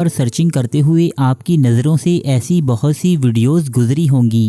اور سرچنگ کرتے ہوئے آپ کی نظروں سے ایسی بہت سی ویڈیوز گزری ہوں گی۔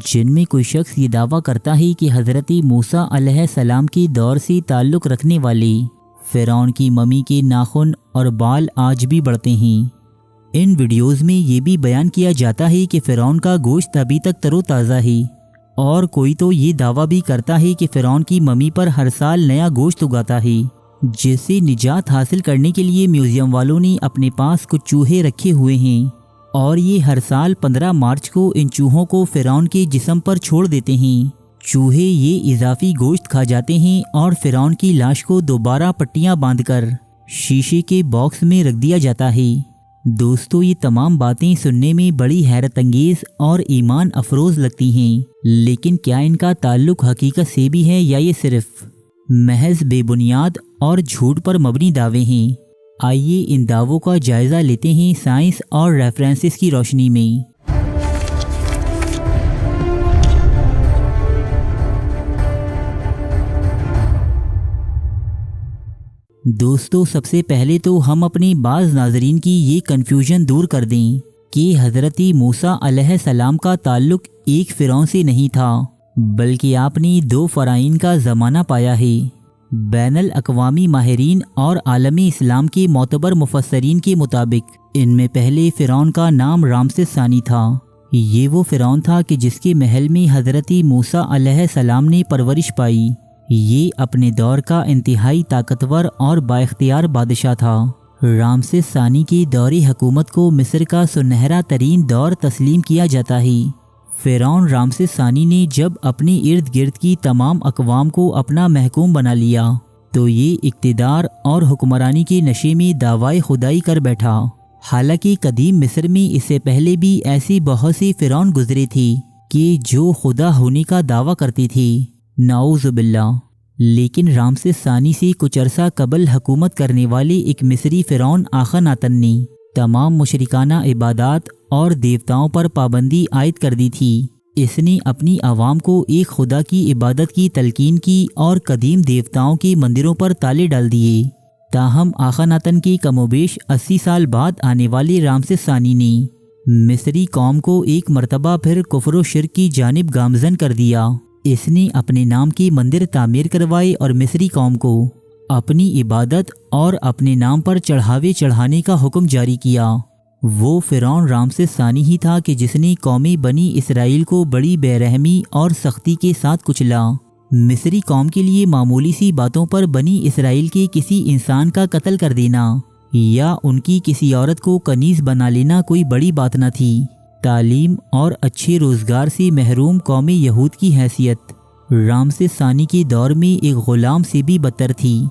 جن میں کوئی شخص یہ دعویٰ کرتا ہے کہ حضرت موسیٰ علیہ السلام کے دور سے تعلق رکھنے والے فرعون کی ممی کے ناخن اور بال آج بھی بڑھتے ہیں۔ ان ویڈیوز میں یہ بھی بیان کیا جاتا ہے کہ فرعون کا گوشت ابھی تک تر و تازہ ہے، اور کوئی تو یہ دعویٰ بھی کرتا ہے کہ فرعون کی ممی پر ہر سال نیا گوشت اگاتا ہے، جس سے نجات حاصل کرنے کے لیے میوزیم والوں نے اپنے پاس کچھ چوہے رکھے ہوئے ہیں، اور یہ ہر سال 15 مارچ کو ان چوہوں کو فرعون کے جسم پر چھوڑ دیتے ہیں۔ چوہے یہ اضافی گوشت کھا جاتے ہیں اور فرعون کی لاش کو دوبارہ پٹیاں باندھ کر شیشے کے باکس میں رکھ دیا جاتا ہے۔ دوستو، یہ تمام باتیں سننے میں بڑی حیرت انگیز اور ایمان افروز لگتی ہیں، لیکن کیا ان کا تعلق حقیقت سے بھی ہے یا یہ صرف محض بے بنیاد اور جھوٹ پر مبنی دعوے ہیں؟ آئیے ان دعووں کا جائزہ لیتے ہیں سائنس اور ریفرنسز کی روشنی میں۔ دوستو، سب سے پہلے تو ہم اپنے بعض ناظرین کی یہ کنفیوژن دور کر دیں کہ حضرت موسیٰ علیہ السلام کا تعلق ایک فرعون سے نہیں تھا، بلکہ آپ نے 2 فرعون کا زمانہ پایا ہے۔ بین الاقوامی ماہرین اور عالم اسلام کے معتبر مفسرین کے مطابق ان میں پہلے فرعون کا نام رامسس ثانی تھا۔ یہ وہ فرعون تھا کہ جس کے محل میں حضرت موسیٰ علیہ السلام نے پرورش پائی۔ یہ اپنے دور کا انتہائی طاقتور اور بااختیار بادشاہ تھا۔ رامسس ثانی کے دور حکومت کو مصر کا سنہرا ترین دور تسلیم کیا جاتا ہے۔ فرعون رامسس ثانی نے جب اپنے ارد گرد کی تمام اقوام کو اپنا محکوم بنا لیا تو یہ اقتدار اور حکمرانی کے نشے میں دعوی خدائی کر بیٹھا۔ حالانکہ قدیم مصر میں اس سے پہلے بھی ایسی بہت سی فرعون گزرے تھے کہ جو خدا ہونے کا دعویٰ کرتے تھے، نعوذ باللہ۔ لیکن رامسس ثانی سے کچھ عرصہ قبل حکومت کرنے والے ایک مصری فرعون آخن آتن نے تمام مشرکانہ عبادات اور دیوتاؤں پر پابندی عائد کر دی تھی۔ اس نے اپنی عوام کو ایک خدا کی عبادت کی تلقین کی اور قدیم دیوتاؤں کے مندروں پر تالے ڈال دیے۔ تاہم آخن آتن کے کم و بیش 80 سال بعد آنے والے رامسس ثانی نے مصری قوم کو ایک مرتبہ پھر کفر و شرک کی جانب گامزن کر دیا۔ اس نے اپنے نام کے مندر تعمیر کروائے اور مصری قوم کو اپنی عبادت اور اپنے نام پر چڑھاوے چڑھانے کا حکم جاری کیا۔ وہ فرعون رامسس ثانی ہی تھا کہ جس نے قوم بنی اسرائیل کو بڑی بے رحمی اور سختی کے ساتھ کچلا۔ مصری قوم کے لیے معمولی سی باتوں پر بنی اسرائیل کے کسی انسان کا قتل کر دینا یا ان کی کسی عورت کو کنیز بنا لینا کوئی بڑی بات نہ تھی۔ تعلیم اور اچھے روزگار سے محروم قوم یہود کی حیثیت رامسس ثانی کے دور میں ایک غلام سے بھی بدتر تھی۔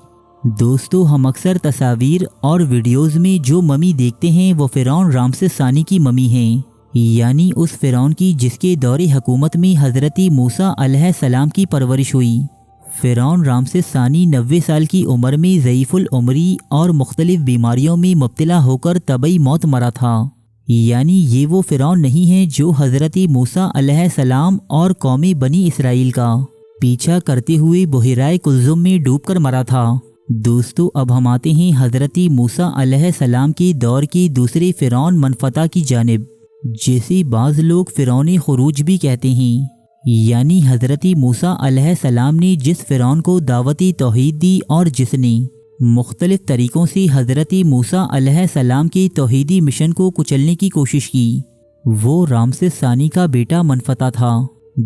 دوستو، ہم اکثر تصاویر اور ویڈیوز میں جو ممی دیکھتے ہیں وہ فرعون رامسس ثانی کی ممی ہیں، یعنی اس فرعون کی جس کے دور حکومت میں حضرت موسیٰ علیہ السلام کی پرورش ہوئی۔ فرعون رامسس ثانی 90 سال کی عمر میں ضعیف العمری اور مختلف بیماریوں میں مبتلا ہو کر طبعی موت مرا تھا۔ یعنی یہ وہ فرعون نہیں ہے جو حضرت موسیٰ علیہ السلام اور قوم بنی اسرائیل کا پیچھا کرتے ہوئے بحیرہ کلزم میں ڈوب کر مرا تھا۔ دوستو، اب ہم آتے ہیں حضرت موسیٰ علیہ السلام کے دور کے دوسرے فرعون منفتح کی جانب، جسے بعض لوگ فرعون خروج بھی کہتے ہیں۔ یعنی حضرت موسیٰ علیہ السلام نے جس فرعون کو دعوت توحید دی اور جس نے مختلف طریقوں سے حضرت موسیٰ علیہ السلام کے توحیدی مشن کو کچلنے کی کوشش کی، وہ رامسس ثانی کا بیٹا منفتح تھا۔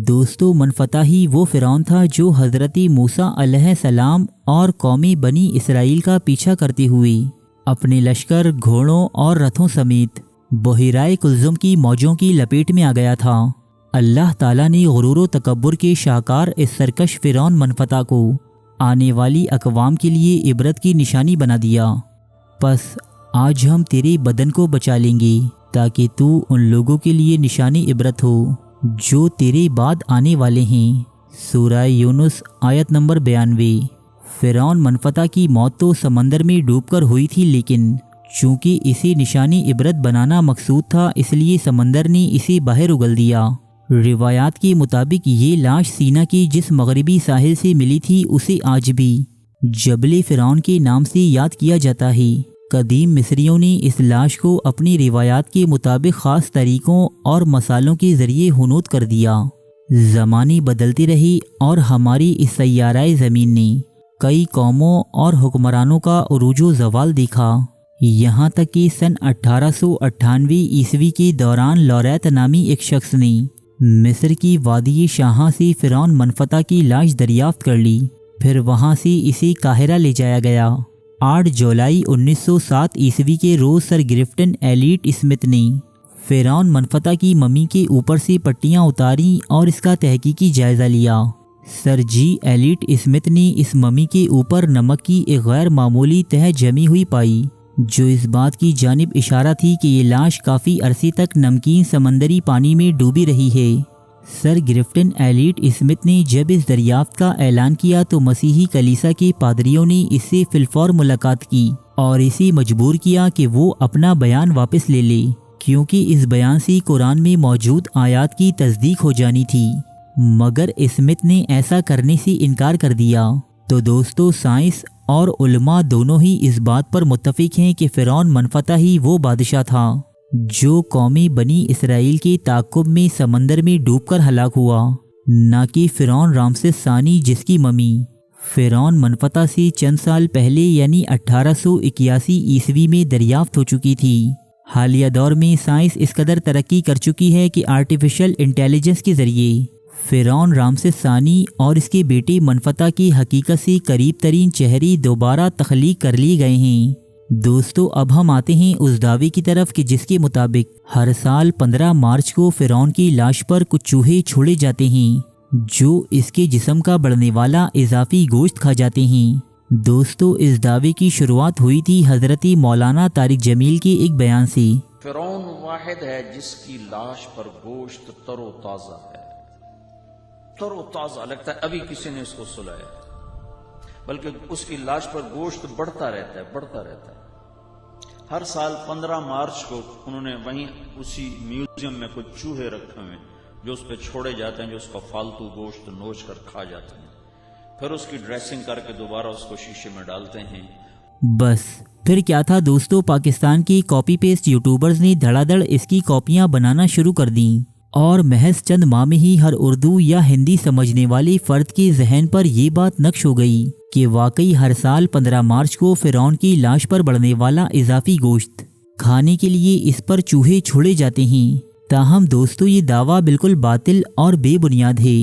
دوستو، منفتح ہی وہ فرعون تھا جو حضرت موسیٰ علیہ السلام اور قوم بنی اسرائیل کا پیچھا کرتے ہوئے اپنے لشکر، گھوڑوں اور رتھوں سمیت بحیرہ کلزم کی موجوں کی لپیٹ میں آ گیا تھا۔ اللہ تعالیٰ نے غرور و تکبر کے شاہکار اس سرکش فرعون منفتح کو آنے والی اقوام کے لیے عبرت کی نشانی بنا دیا۔ پس آج ہم تیرے بدن کو بچا لیں گے تاکہ تو ان لوگوں کے لیے نشانی عبرت ہو جو تیرے بعد آنے والے ہیں۔ سورہ یونس آیت نمبر 92۔ فرعون منفتح کی موت تو سمندر میں ڈوب کر ہوئی تھی، لیکن چونکہ اسے نشانی عبرت بنانا مقصود تھا، اس لیے سمندر نے اسے باہر اگل دیا۔ روایات کے مطابق یہ لاش سینا کی جس مغربی ساحل سے ملی تھی اسے آج بھی جبل فرعون کے نام سے یاد کیا جاتا ہے۔ قدیم مصریوں نے اس لاش کو اپنی روایات کے مطابق خاص طریقوں اور مسالوں کے ذریعے ہنوت کر دیا۔ زمانے بدلتے رہے اور ہماری اس سیارہ زمین نے کئی قوموں اور حکمرانوں کا عروج و زوال دیکھا، یہاں تک کہ سن 1898 عیسوی کے دوران لوریت نامی ایک شخص نے مصر کی وادی شاہاں سے فرعون منفتح کی لاش دریافت کر لی، پھر وہاں سے اسے قاہرہ لے جایا گیا۔ 8 جولائی 1907 عیسوی کے روز سر گرفٹن ایلیٹ اسمتھ نے فرعون منفتح کی ممی کے اوپر سے پٹیاں اتاریں اور اس کا تحقیقی جائزہ لیا۔ سر جی ایلیٹ اسمتھ نے اس ممی کے اوپر نمک کی ایک غیر معمولی تہہ جمی ہوئی پائی، جو اس بات کی جانب اشارہ تھی کہ یہ لاش کافی عرصے تک نمکین سمندری پانی میں ڈوبی رہی ہے۔ سر گرفٹن ایلیٹ اسمتھ نے جب اس دریافت کا اعلان کیا تو مسیحی کلیسا کے پادریوں نے اس سے فی الفور ملاقات کی اور اسے مجبور کیا کہ وہ اپنا بیان واپس لے لے، کیونکہ اس بیان سے قرآن میں موجود آیات کی تصدیق ہو جانی تھی، مگر اسمتھ نے ایسا کرنے سے انکار کر دیا۔ تو دوستو، سائنس اور علماء دونوں ہی اس بات پر متفق ہیں کہ فرعون منفتح ہی وہ بادشاہ تھا جو قومی بنی اسرائیل کے تعاقب میں سمندر میں ڈوب کر ہلاک ہوا، نہ کہ فرعون رامسس ثانی جس کی ممی فرعون منفتح سے چند سال پہلے یعنی 1881 عیسوی میں دریافت ہو چکی تھی۔ حالیہ دور میں سائنس اس قدر ترقی کر چکی ہے کہ آرٹیفیشل انٹیلیجنس کے ذریعے فرعون رامسس ثانی اور اس کے بیٹے منفتح کی حقیقت سے قریب ترین چہرے دوبارہ تخلیق کر لیے گئے ہیں۔ دوستو، اب ہم آتے ہیں اس دعوے کی طرف کہ جس کے مطابق ہر سال 15 مارچ کو فرعون کی لاش پر کچھ چوہے چھوڑے جاتے ہیں جو اس کے جسم کا بڑھنے والا اضافی گوشت کھا جاتے ہیں۔ دوستو، اس دعوے کی شروعات ہوئی تھی حضرت مولانا طارق جمیل کے ایک بیان سے۔ فرعون واحد ہے جس کی لاش پر گوشت تر و تازہ ہے، تر و تازہ لگتا ہے ابھی کسی نے اس کو سلایا، بلکہ اس کی لاش پر گوشت بڑھتا رہتا ہے، بڑھتا رہتا ہے۔ ہر سال 15 مارچ کو انہوں نے وہیں اسی میوزیم میں کچھ چوہے رکھے ہوئے ہیں جو اس پہ چھوڑے جاتے ہیں، جو اس کو فالتو گوشت نوچ کر کھا جاتے ہیں، پھر اس کی ڈریسنگ کر کے دوبارہ اس کو شیشے میں ڈالتے ہیں۔ بس پھر کیا تھا دوستو، پاکستان کی کاپی پیسٹ یوٹیوبرز نے دھڑا دھڑ اس کی کاپیاں بنانا شروع کر دیں، اور محض چند ماہ میں ہی ہر اردو یا ہندی سمجھنے والے فرد کے ذہن پر یہ بات نقش ہو گئی کہ واقعی ہر سال 15 مارچ کو فرعون کی لاش پر بڑھنے والا اضافی گوشت کھانے کے لیے اس پر چوہے چھوڑے جاتے ہیں۔ تاہم دوستو، یہ دعویٰ بالکل باطل اور بے بنیاد ہے۔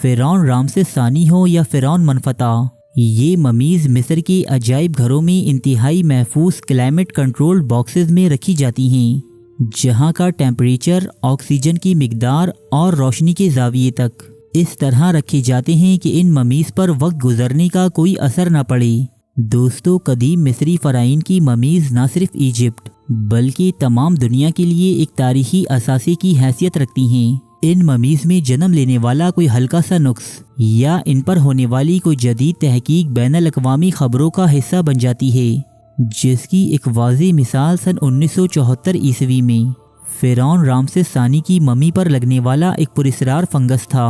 فرعون رامسس ثانی ہو یا فرعون منفتح، یہ ممیز مصر کے عجائب گھروں میں انتہائی محفوظ کلائمیٹ کنٹرول باکسز میں رکھی جاتی ہیں، جہاں کا ٹیمپریچر، آکسیجن کی مقدار اور روشنی کے زاویے تک اس طرح رکھے جاتے ہیں کہ ان ممیز پر وقت گزرنے کا کوئی اثر نہ پڑے۔ دوستو، قدیم مصری فرعون کی ممیز نہ صرف ایجپٹ بلکہ تمام دنیا کے لیے ایک تاریخی اثاثے کی حیثیت رکھتی ہیں۔ ان ممیز میں جنم لینے والا کوئی ہلکا سا نقص یا ان پر ہونے والی کوئی جدید تحقیق بین الاقوامی خبروں کا حصہ بن جاتی ہے، جس کی ایک واضح مثال سن 1974 عیسوی میں فرعون رامسس ثانی کی ممی پر لگنے والا ایک پراسرار فنگس تھا۔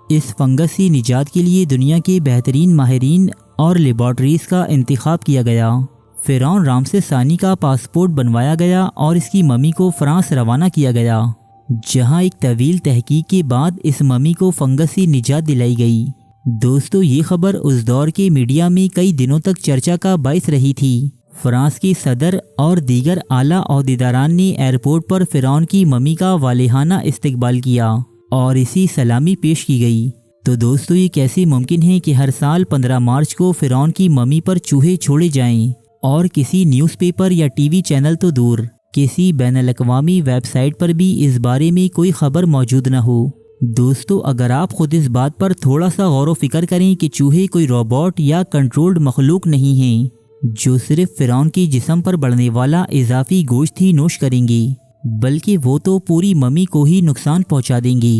اس فنگس سے نجات کے لیے دنیا کے بہترین ماہرین اور لیبارٹریز کا انتخاب کیا گیا۔ فرعون رامسس ثانی کا پاسپورٹ بنوایا گیا اور اس کی ممی کو فرانس روانہ کیا گیا، جہاں ایک طویل تحقیق کے بعد اس ممی کو فنگس سے نجات دلائی گئی۔ دوستو، یہ خبر اس دور کے میڈیا میں کئی دنوں تک چرچا کا باعث رہی تھی۔ فرانس کے صدر اور دیگر اعلیٰ عہدیداران نے ایئرپورٹ پر فرعون کی ممی کا والہانہ استقبال کیا اور اسی سلامی پیش کی گئی۔ تو دوستو، یہ کیسے ممکن ہے کہ ہر سال 15 مارچ کو فرعون کی ممی پر چوہے چھوڑے جائیں اور کسی نیوز پیپر یا ٹی وی چینل تو دور، کسی بین الاقوامی ویب سائٹ پر بھی اس بارے میں کوئی خبر موجود نہ ہو؟ دوستو، اگر آپ خود اس بات پر تھوڑا سا غور و فکر کریں کہ چوہے کوئی روبوٹ یا کنٹرولڈ مخلوق نہیں ہیں جو صرف فرعون کے جسم پر بڑھنے والا اضافی گوشت ہی نوش کریں گے، بلکہ وہ تو پوری ممی کو ہی نقصان پہنچا دیں گے۔